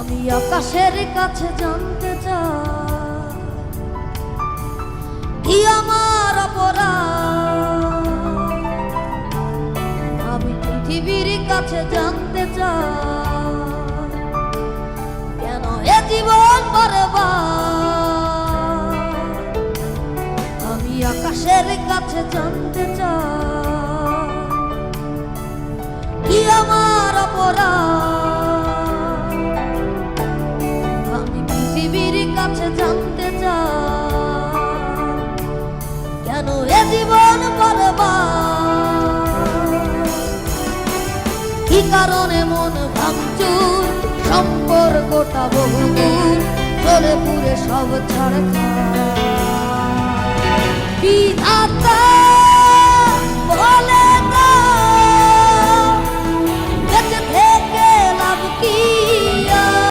আমি আকাশের কাছে জানতে চাই কি আমার অপরাধ। আমি পৃথিবীর কাছে জানতে চাই কেন এ জীবন বরবাদ। আমি আকাশের কাছে জানতে চাই কি আমার অপরাধ। আমি পৃথিবীর কাছে জানতে চাই কেন এ জীবন বরবাদ। কি কারণে মন ভাঙচুর, সম্পর্কটা বহুদূর, চলে পুরে সব ছাড় বিধাতা